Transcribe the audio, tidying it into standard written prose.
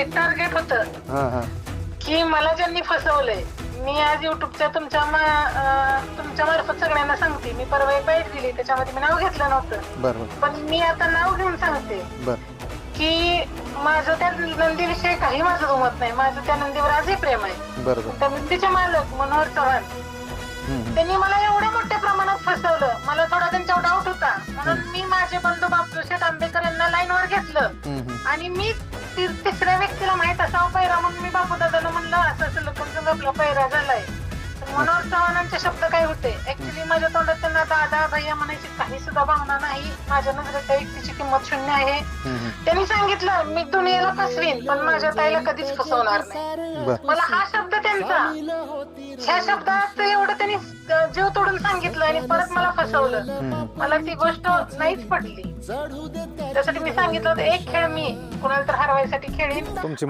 एक टार्गेट होतं हा हा की मला ज्यांनी फसवलंय, मी आज युट्यूबच्या तुमच्या मार्फत सगळ्यांना सांगते. मी परवा एक बाईट दिली, त्याच्यामध्ये मी नाव घेतलं नव्हतं, बरोबर पण मी आता नाव घेऊन सांगते बर की माझं त्या नंदीविषयी काही माझं दुमत नाही. माझं त्या नंदीवर आजही प्रेम आहे. बरोबर त्या नंदीचे मालक मनोहर चव्हाण, त्यांनी मला एवढ्या मोठ्या प्रमाणात फसवलं. मला थोडा त्यांच्यावर डाऊट होता, म्हणून मी माझे बंधू बापूशेठ आंबेकर यांना लाईनवर घेतलं आणि मी तिसऱ्या व्यक्तीला माहित असावं पैरा म्हणून मी बापू दादाला म्हणलं असं असं लोकांचा आपला पैरा झालाय. मनोहर चव्हाणांचे शब्द काय होते, ऍक्च्युली माझ्या तोंडात त्यांना दादा भैया म्हणायची काही सुद्धा भावना नाही. माझ्या नजरेत त्या व्यक्तीची किंमत शून्य आहे. त्यांनी सांगितलं मी दुनियेला फसवीन पण माझ्या ताईला कधीच फसवणार नाही. मला हा शब्द त्यांचा, ह्या शब्दात एवढं त्यांनी जीव तोडून सांगितलं आणि परत मला फसवलं. मला ती गोष्ट नाहीच पटली. त्यासाठी मी सांगितलं होतं एक खेळ मी कुणाला तर हरवायसाठी खेळीन. तुमची